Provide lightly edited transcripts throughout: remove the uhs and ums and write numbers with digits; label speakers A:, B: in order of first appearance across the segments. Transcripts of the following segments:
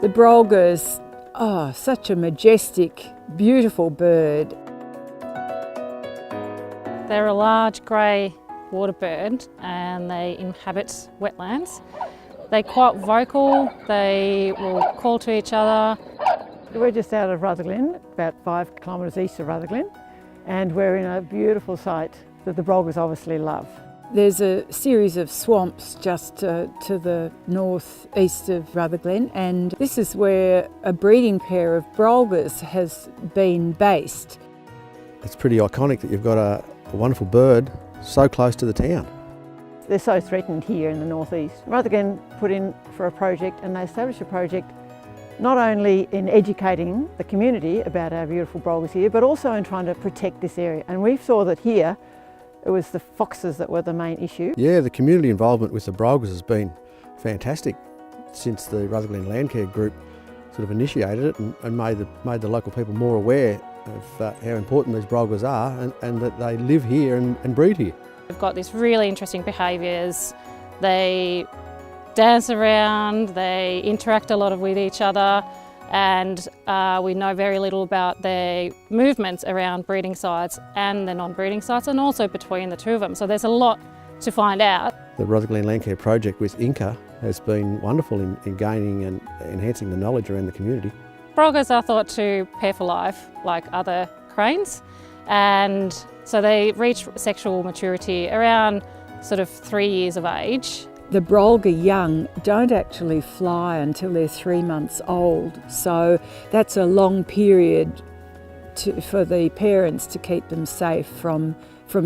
A: The Brolgas, oh, such a majestic, beautiful bird.
B: They're a large grey water bird and they inhabit wetlands. They're quite vocal, they will call to each other.
C: We're just out of Rutherglen, about 5 kilometres east of Rutherglen, and we're in a beautiful site that the Brolgas obviously love.
A: There's a series of swamps just to the north-east of Rutherglen, and this is where a breeding pair of Brolgas has been based.
D: It's pretty iconic that you've got a wonderful bird so close to the town.
C: They're so threatened here in the northeast. Rutherglen put in for a project, and they established a project not only in educating the community about our beautiful Brolgas here, but also in trying to protect this area. And we saw that here, it was the foxes that were the main issue.
D: Yeah, the community involvement with the Brolgas has been fantastic since the Rutherglen Landcare Group sort of initiated it and made the local people more aware of how important these Brolgas are and that they live here and breed here.
B: They've got these really interesting behaviours. They dance around, they interact a lot with each other, and we know very little about their movements around breeding sites and the non-breeding sites, and also between the two of them. So there's a lot to find out.
D: The Rutherglen Landcare project with Inca has been wonderful in gaining and enhancing the knowledge around the community.
B: Brolgas are thought to pair for life like other cranes, and so they reach sexual maturity around sort of 3 years of age.
A: The Brolga young don't actually fly until they're 3 months old, so that's a long period for the parents to keep them safe from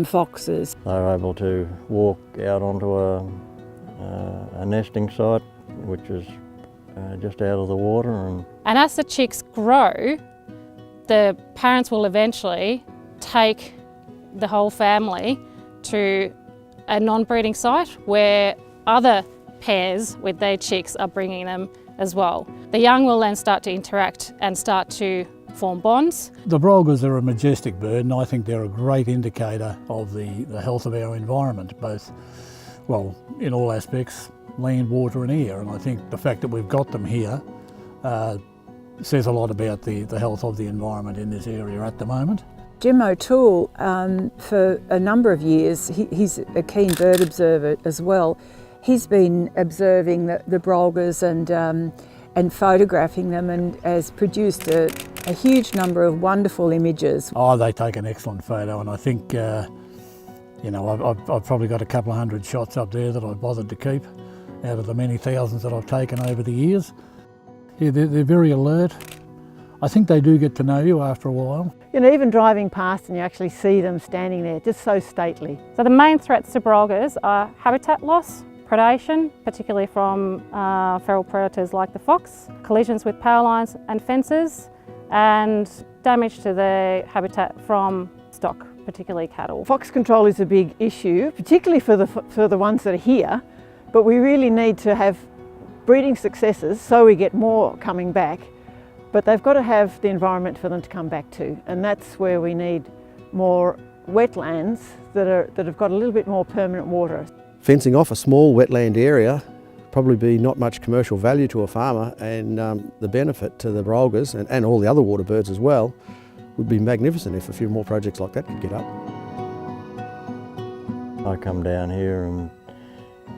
A: foxes.
E: They're able to walk out onto a nesting site, which is just out of the water.
B: And as the chicks grow, the parents will eventually take the whole family to a non-breeding site where other pairs with their chicks are bringing them as well. The young will then start to interact and start to form bonds.
F: The Brolgas are a majestic bird, and I think they're a great indicator of the health of our environment, both, well, in all aspects, land, water and air. And I think the fact that we've got them here says a lot about the health of the environment in this area at the moment.
A: Jim O'Toole, for a number of years, he's a keen bird observer as well. He's been observing the Brolgas and photographing them, and has produced a huge number of wonderful images.
F: Oh, they take an excellent photo, and I think, you know, I've probably got a couple of hundred shots up there that I've bothered to keep out of the many thousands that I've taken over the years. Yeah, they're very alert. I think they do get to know you after a while.
C: You know, even driving past and you actually see them standing there, just so stately.
B: So the main threats to Brolgas are habitat loss, predation, particularly from feral predators like the fox, collisions with power lines and fences, and damage to the habitat from stock, particularly cattle.
C: Fox control is a big issue, particularly for the ones that are here, but we really need to have breeding successes so we get more coming back. But they've got to have the environment for them to come back to, and that's where we need more wetlands that have got a little bit more permanent water.
D: Fencing off a small wetland area probably be not much commercial value to a farmer, and the benefit to the Brolgas and all the other water birds as well would be magnificent if a few more projects like that could get up.
E: I come down here and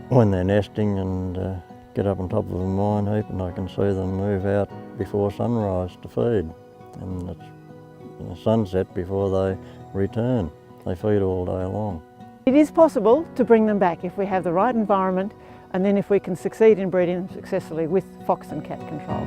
E: when they're nesting and get up on top of a mine heap, and I can see them move out before sunrise to feed, and it's sunset before they return. They feed all day long.
C: It is possible to bring them back if we have the right environment, and then if we can succeed in breeding them successfully with fox and cat control.